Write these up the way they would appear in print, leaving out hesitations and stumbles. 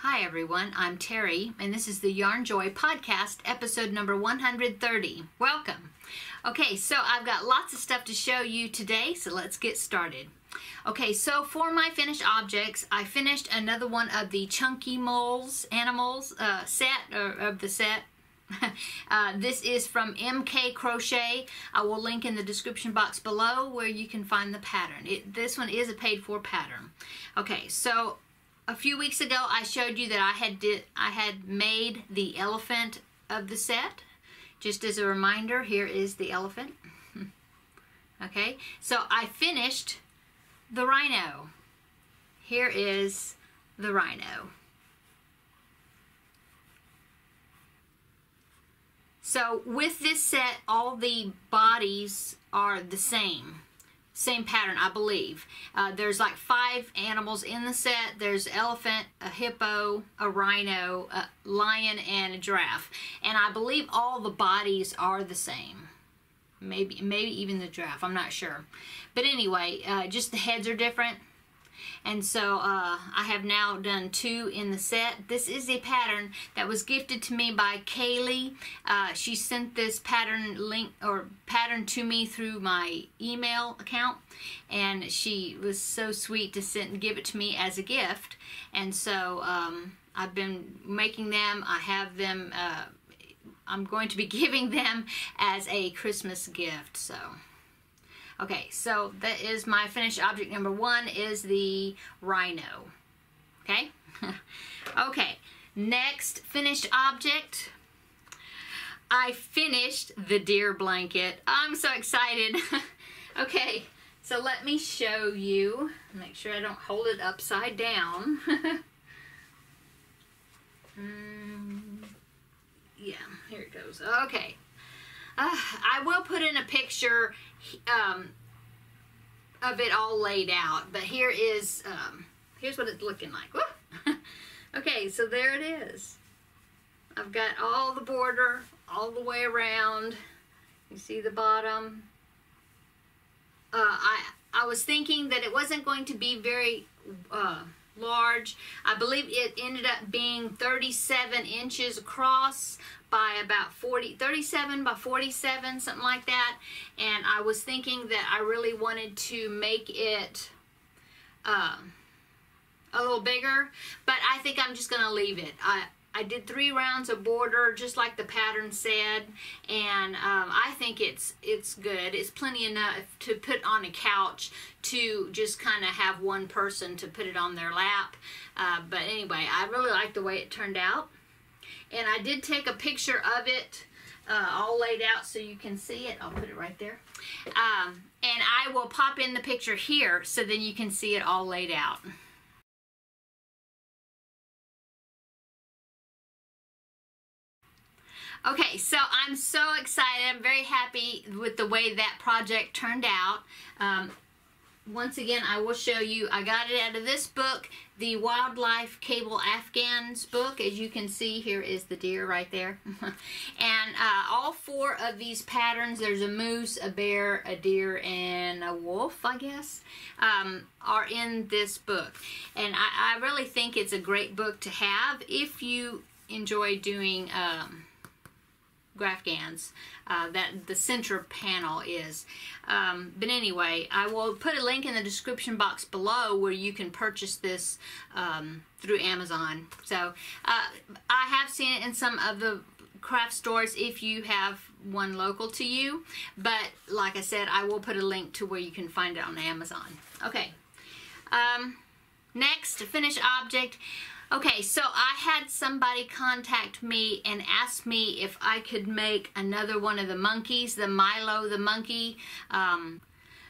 Hi everyone, I'm Terry, and this is the Yarnjoy podcast, episode number 130. Welcome. Okay, so I've got lots of stuff to show you today, so let's get started. Okay, so for my finished objects, I finished another one of the Chunky Moles Animals of the set. This is from MK Crochet. I will link in the description box below where you can find the pattern. This one is a paid-for pattern. Okay, so a few weeks ago I showed you that I had made the elephant of the set. Just as a reminder, here is the elephant. Okay, so I finished the rhino. Here is the rhino. So with this set, all the bodies are the same pattern, I believe. There's like 5 animals in the set. There's an elephant, a hippo, a rhino, a lion, and a giraffe. And I believe all the bodies are the same. Maybe even the giraffe, I'm not sure. But anyway, just the heads are different. And so I have now done 2 in the set. This is a pattern that was gifted to me by Kaylee. She sent this pattern to me through my email account, and she was so sweet to give it to me as a gift. And so I've been making them. I have them. I'm going to be giving them as a Christmas gift. So. Okay, so that is my finished object number 1 is the rhino. Okay? Okay, next finished object. I finished the deer blanket. I'm so excited. Okay, so let me show you. Make sure I don't hold it upside down. Yeah, here it goes. Okay. I will put in a picture of it all laid out, but here's what it's looking like. Okay, so there it is. I've got all the border all the way around. You see the bottom. I was thinking that it wasn't going to be very large. I believe it ended up being 37 inches across by about 37 by 47, something like that. And I was thinking that I really wanted to make it a little bigger, but I think I'm just gonna leave it. I did 3 rounds of border just like the pattern said, and I think it's good. It's plenty enough to put on a couch to just kind of have one person to put it on their lap. But anyway, I really like the way it turned out. And I did take a picture of it all laid out so you can see it. I'll put it right there. And I will pop in the picture here so then you can see it all laid out. Okay, so I'm so excited. I'm very happy with the way that project turned out. Once again, I will show you, I got it out of this book, the Wildlife Cable Afghans book. As you can see, here is the deer right there. And all 4 of these patterns, there's a moose, a bear, a deer, and a wolf, I guess, are in this book. And I really think it's a great book to have if you enjoy doing Afghans. That the center panel is. But anyway, I will put a link in the description box below where you can purchase this through Amazon. So I have seen it in some of the craft stores if you have one local to you, but like I said, I will put a link to where you can find it on Amazon. Okay, next finished object. Okay, so I had somebody contact me and ask me if I could make another one of the monkeys, the Milo the monkey.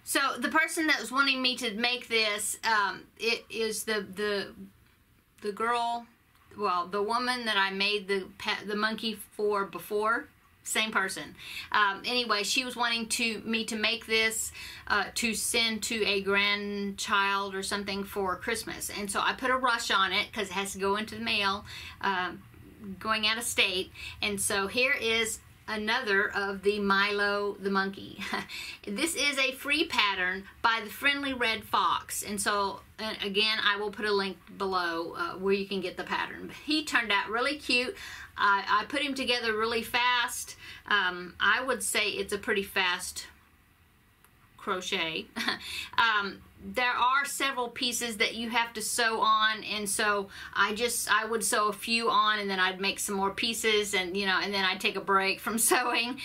So the person that was wanting me to make this, it is the girl, well, the woman that I made the monkey for before. Same person. Anyway, she was wanting me to make this to send to a grandchild or something for Christmas. And so I put a rush on it because it has to go into the mail going out of state. And so here is another of the Milo the monkey. This is a free pattern by the Friendly Red Fox, and so again I will put a link below where you can get the pattern. He turned out really cute. I put him together really fast. I would say it's a pretty fast crochet. There are several pieces that you have to sew on, and so I would sew a few on, and then I'd make some more pieces, and and then I'd take a break from sewing,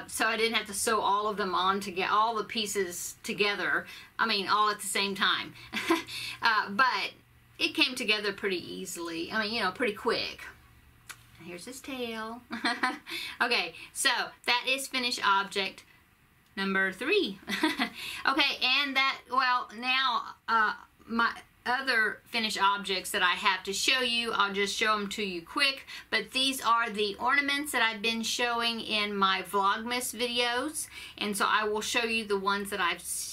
so I didn't have to sew all of them on to get all the pieces together. I mean, all at the same time. But it came together pretty easily. I mean, pretty quick. Here's his tail. Okay, so that is finished object number 3. Okay, and now my other finished objects that I have to show you, I'll just show them to you quick, but these are the ornaments that I've been showing in my Vlogmas videos, and so I will show you the ones that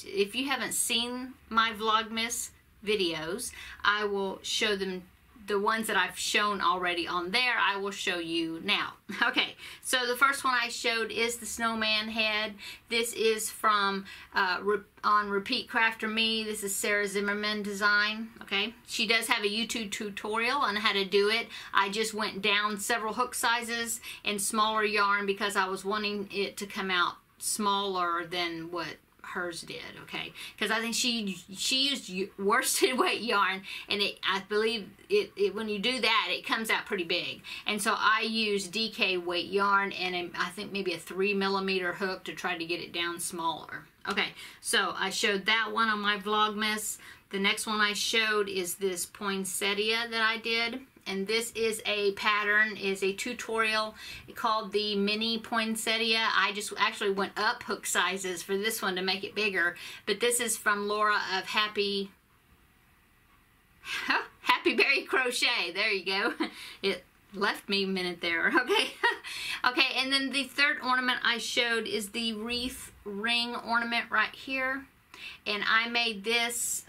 if you haven't seen my Vlogmas videos, I will show them. The ones that I've shown already on there, I will show you now. Okay, so the first one I showed is the snowman head. This is from on Repeat Crafter Me. This is Sarah Zimmerman design. Okay, she does have a YouTube tutorial on how to do it. I just went down several hook sizes and smaller yarn because I was wanting it to come out smaller than what hers did, okay? Because I think she used worsted weight yarn, and I believe it when you do that, it comes out pretty big. And so I used DK weight yarn, and I think maybe a 3mm hook to try to get it down smaller. Okay, so I showed that one on my Vlogmas. The next one I showed is this poinsettia that I did. And this is a pattern, is a tutorial called the Mini Poinsettia. I just actually went up hook sizes for this one to make it bigger. But this is from Laura of Happy Berry Crochet. There you go. It left me a minute there. Okay. Okay, and then the third ornament I showed is the wreath ring ornament right here. And I made this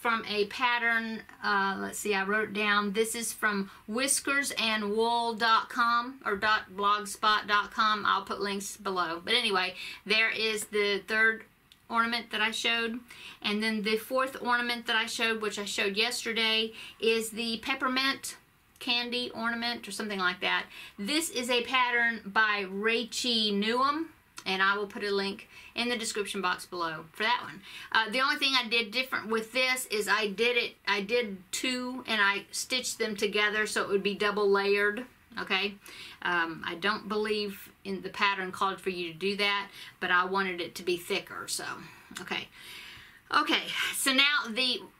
from a pattern, let's see, I wrote it down. This is from whiskersandwool.com or .blogspot.com. I'll put links below. But anyway, there is the third ornament that I showed. And then the fourth ornament that I showed, which I showed yesterday, is the peppermint candy ornament or something like that. This is a pattern by Rachie Newham, and I will put a link in the description box below for that one. The only thing I did different with this is I did two and I stitched them together so it would be double layered. Okay, I don't believe in the pattern called for you to do that, but I wanted it to be thicker, so okay. Okay, so now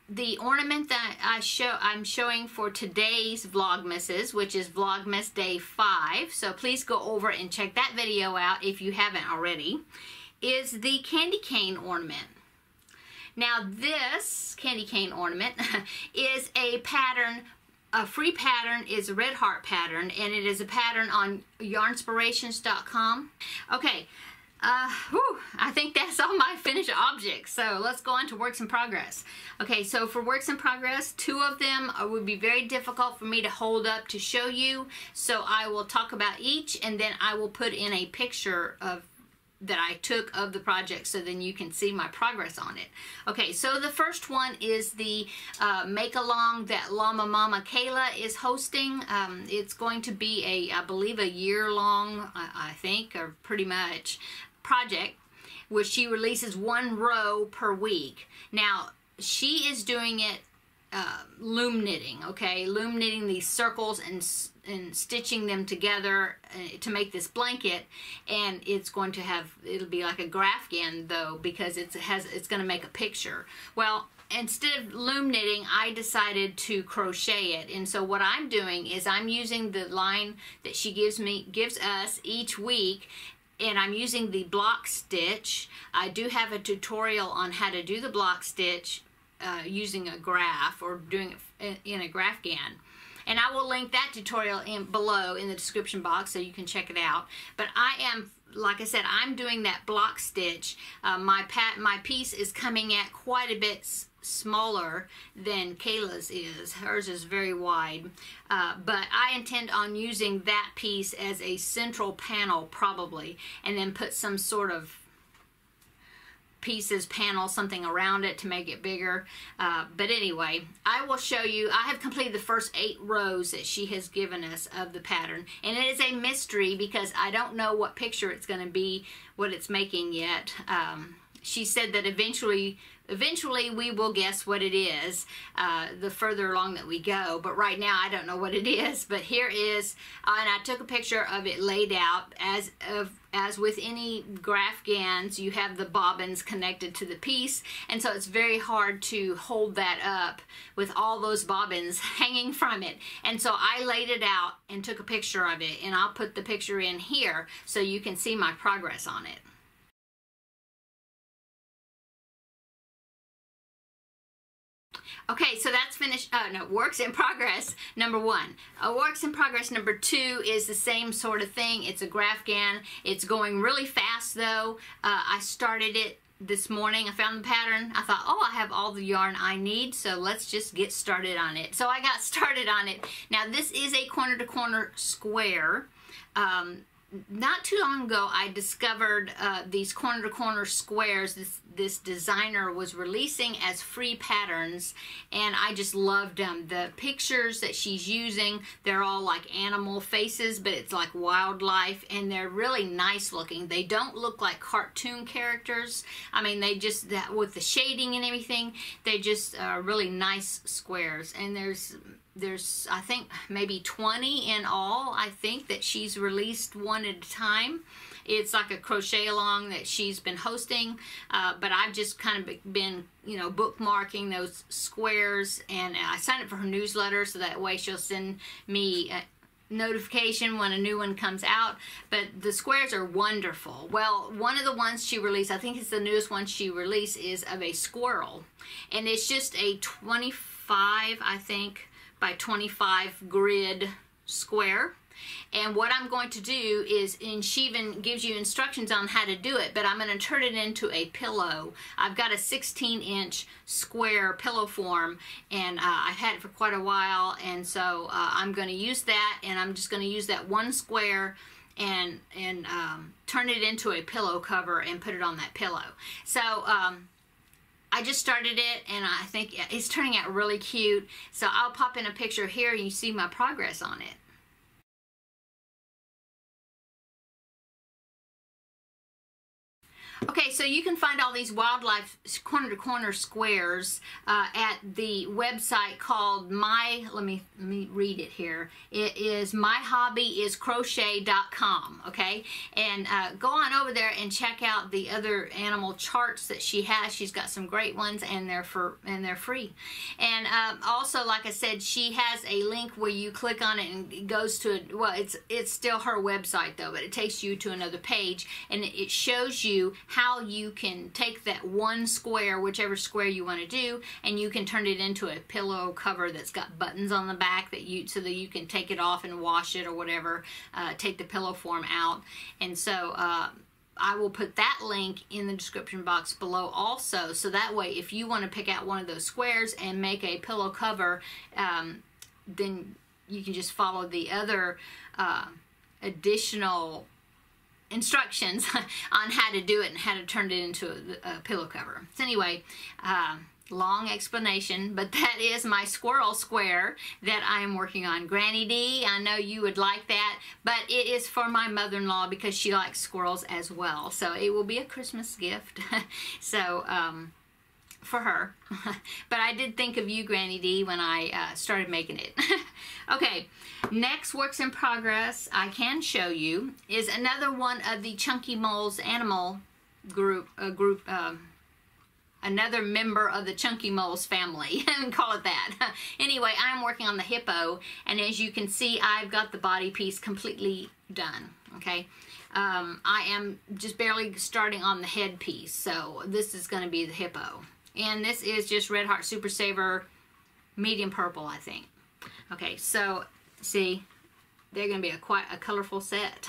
the ornament that I'm showing for today's Vlogmases, which is Vlogmas Day 5, so please go over and check that video out if you haven't already, is the candy cane ornament. Now this candy cane ornament is a pattern, a free pattern, is a red heart pattern, and it is a pattern on yarnspirations.com. Okay. I think that's all my finished objects. So let's go on to works in progress. Okay, so for works in progress, two of them would be very difficult for me to hold up to show you. So I will talk about each, and then I will put in a picture of that I took of the project so then you can see my progress on it. Okay, so the first one is the make-along that Llama Mama Kayla is hosting. It's going to be I believe a year-long, I think, or pretty much, project where she releases one row per week. Now, she is doing it loom knitting, okay? Loom knitting these circles and stitching them together to make this blanket, and it's going to have, it'll be like a graphic though, because it's going to make a picture. Well, instead of loom knitting, I decided to crochet it, and so what I'm doing is I'm using the line that she gives us each week, and I'm using the block stitch. I do have a tutorial on how to do the block stitch using a graph or doing it in a graphic. And I will link that tutorial below in the description box so you can check it out. But I am, like I said, I'm doing that block stitch. My piece is coming at quite a bit smaller than Kayla's is. Hers is very wide. But I intend on using that piece as a central panel probably, and then put some sort of pieces, panel, something around it to make it bigger. But anyway, I will show you. I have completed the first 8 rows that she has given us of the pattern, and it is a mystery because I don't know what picture it's going to be, what it's making yet. She said that eventually we will guess what it is the further along that we go, but right now I don't know what it is. But here is, and I took a picture of it laid out. As with any graph gans, you have the bobbins connected to the piece, and so it's very hard to hold that up with all those bobbins hanging from it. And so I laid it out and took a picture of it, and I'll put the picture in here so you can see my progress on it. Okay, so that's finished. No, works in progress number 1. Works in progress number 2 is the same sort of thing. It's a graph gan. It's going really fast though. I started it this morning. I found the pattern. I thought, oh, I have all the yarn I need, so let's just get started on it. So I got started on it. Now this is a corner to corner square. Not too long ago, I discovered these corner-to-corner squares this designer was releasing as free patterns, and I just loved them. The pictures that she's using, they're all like animal faces, but it's like wildlife, and they're really nice looking. They don't look like cartoon characters. I mean, they just, with the shading and everything, they just are really nice squares. And there's I think maybe 20 in all, I think, that she's released one at a time. It's like a crochet along that she's been hosting, but I've just kind of been, you know, bookmarking those squares, and I signed up for her newsletter so that way she'll send me a notification when a new one comes out. But the squares are wonderful. Well, one of the ones she released, I think it's the newest one she released, is of a squirrel, and it's just a 25, I think, by 25 grid square. And what I'm going to do is, and she even gives you instructions on how to do it, but I'm going to turn it into a pillow. I've got a 16-inch square pillow form, and I've had it for quite a while, and so I'm going to use that, and I'm just going to use that one square and turn it into a pillow cover and put it on that pillow. So I just started it, and I think it's turning out really cute. So I'll pop in a picture here, and you see my progress on it. Okay, so you can find all these wildlife corner-to-corner squares at the website called let me read it here. It is myhobbyiscrochet.com, okay? And go on over there and check out the other animal charts that she has. She's got some great ones, and they're free. And also, like I said, she has a link where you click on it and it goes to, well, it's still her website though, but it takes you to another page, and it shows you how you can take that one square, whichever square you want to do, and you can turn it into a pillow cover that's got buttons on the back so that you can take it off and wash it or whatever, take the pillow form out. And so I will put that link in the description box below also, so that way if you want to pick out one of those squares and make a pillow cover, then you can just follow the other additional instructions on how to do it and how to turn it into a pillow cover. So anyway, long explanation, but that is my squirrel square that I am working on. Granny D, I know you would like that, but it is for my mother-in-law because she likes squirrels as well. So it will be a Christmas gift. So for her. But I did think of you, Granny D, when I started making it. Okay, next works in progress I can show you is another one of the Chunky Moles animal group, another member of the Chunky Moles family, and call it that. Anyway, I'm working on the hippo, and as you can see, I've got the body piece completely done, okay? I am just barely starting on the head piece, so this is going to be the hippo. And this is just Red Heart Super Saver medium purple, I think. Okay, so see, they're going to be quite a colorful set.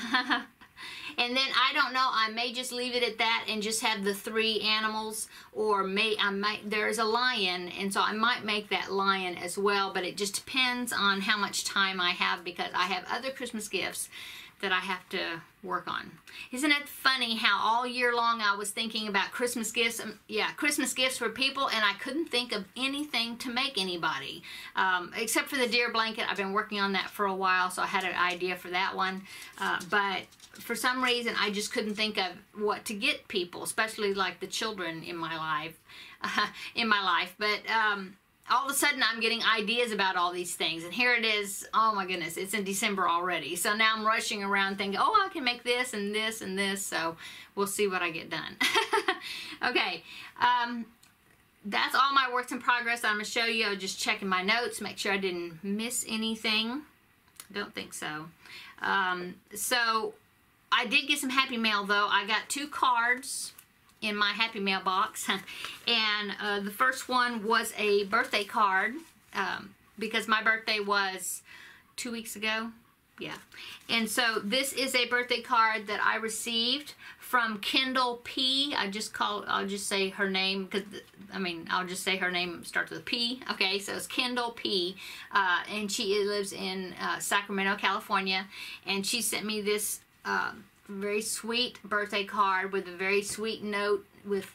And then I don't know, I may just leave it at that and just have the 3 animals, or there's a lion, and so I might make that lion as well, but it just depends on how much time I have, because I have other Christmas gifts that I have to work on. Isn't it funny how all year long I was thinking about Christmas gifts? Christmas gifts for people, and I couldn't think of anything to make anybody. Except for the deer blanket. I've been working on that for a while, so I had an idea for that one. But for some reason, I just couldn't think of what to get people, especially like the children in my life. But all of a sudden I'm getting ideas about all these things, and here it is. Oh my goodness, it's in December already, so now I'm rushing around thinking, oh, I can make this and this and this, so we'll see what I get done. Okay, that's all my works in progress. I'm going to show you. I was just checking my notes, make sure I didn't miss anything. Don't think so. So I did get some Happy Mail though. I got 2 cards in my Happy Mail box, and the first one was a birthday card, because my birthday was 2 weeks ago. Yeah, and so this is a birthday card that I received from Kendall P. I'll just say her name, because I'll just say her name starts with a P. Okay, so it's Kendall P, and she lives in Sacramento, California, and she sent me this very sweet birthday card with a very sweet note with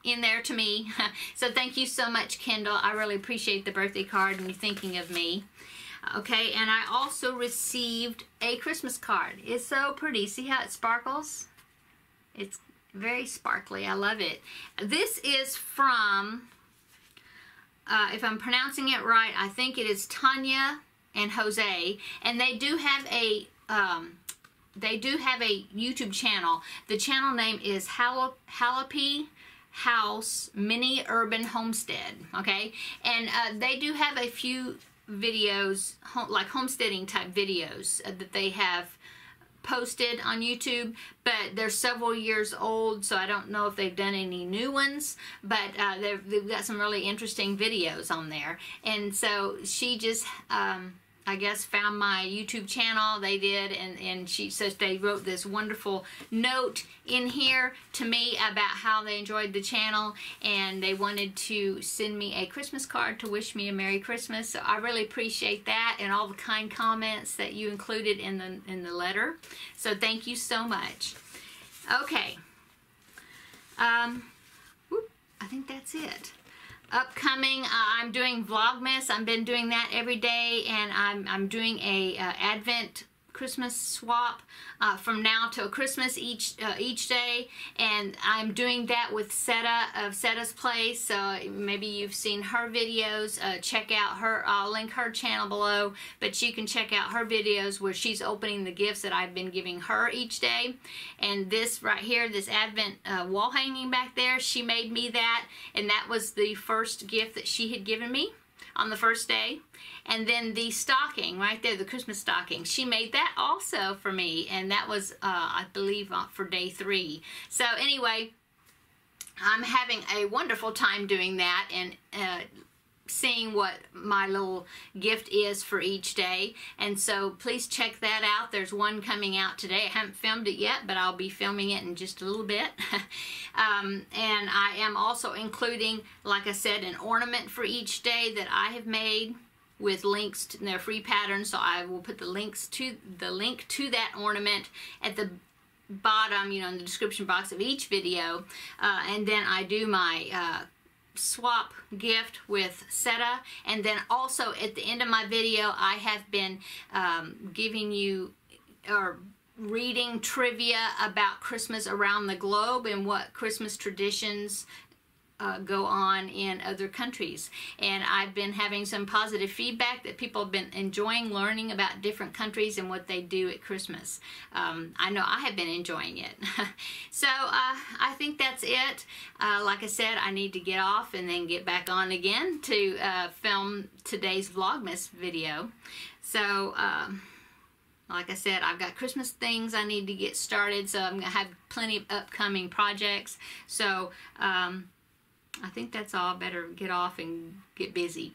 in there to me. So thank you so much, Kendall. I really appreciate the birthday card and you thinking of me. Okay, and I also received a Christmas card. It's so pretty. See how it sparkles? It's very sparkly. I love it. This is from, if I'm pronouncing it right, I think it is Tanya and Jose, and they do have a YouTube channel. The channel name is Jalapy House Mini Urban Homestead. Okay, and they do have a few videos, like homesteading type videos that they have posted on YouTube, but they're several years old, so I don't know if they've done any new ones, but they've got some really interesting videos on there. And so she just I guess found my YouTube channel. They did, and she says they wrote this wonderful note in here to me about how they enjoyed the channel, and they wanted to send me a Christmas card to wish me a Merry Christmas. So I really appreciate that, and all the kind comments that you included in the letter. So thank you so much. Okay, I think that's it. Upcoming, I'm doing Vlogmas. I've been doing that every day, and I'm doing a Advent Christmas swap from now till Christmas each day, and I'm doing that with Seta of Seta's Place. So maybe you've seen her videos. Check out her. I'll link her channel below, but you can check out her videos where she's opening the gifts that I've been giving her each day. And this right here, this Advent wall hanging back there, she made me that, and that was the first gift that she had given me on the first day. And then the stocking right there, the Christmas stocking, she made that also for me, and that was I believe for day 3. So anyway, I'm having a wonderful time doing that, and seeing what my little gift is for each day. And so please check that out. There's one coming out today. I haven't filmed it yet, but I'll be filming it in just a little bit. And I am also including, like I said, an ornament for each day that I have made with links to their free patterns. So I will put the link to that ornament at the bottom, you know, in the description box of each video. And then I do my swap gift with Seta, and then also at the end of my video I have been giving you or reading trivia about Christmas around the globe and what Christmas traditions go on in other countries. And I've been having some positive feedback that people have been enjoying learning about different countries and what they do at Christmas. I know I have been enjoying it. So I think that's it. Like I said, I need to get off and then get back on again to film today's Vlogmas video. So like I said, I've got Christmas things I need to get started, so I'm going to have plenty of upcoming projects. So I think that's all. I better get off and get busy.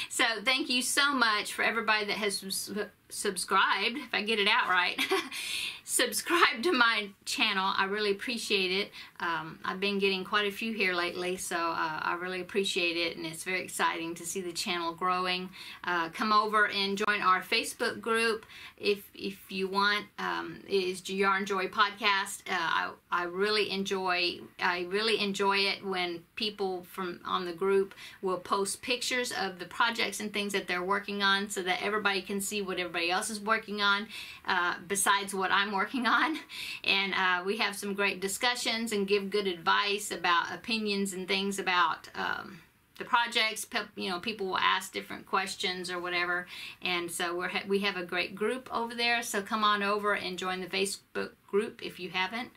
So thank you so much for everybody that has subscribed, if I get it out right. Subscribe to my channel. I really appreciate it. I've been getting quite a few here lately, so I really appreciate it, and it's very exciting to see the channel growing. Come over and join our Facebook group if you want. It is Yarnjoy podcast. I really enjoy it when people from on the group will post pictures of the projects and things that they're working on, so that everybody can see what everybody else is working on besides what I'm working on. And we have some great discussions and give good advice about opinions and things about the projects. You know, people will ask different questions or whatever, and so we have a great group over there. So come on over and join the Facebook group if you haven't.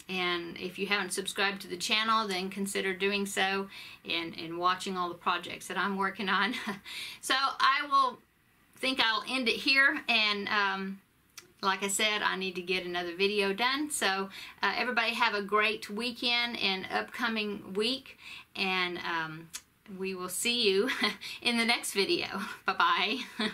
And if you haven't subscribed to the channel, then consider doing so and watching all the projects that I'm working on. So I'll end it here, and like I said, I need to get another video done. So everybody have a great weekend and upcoming week, and we will see you in the next video. Bye-bye.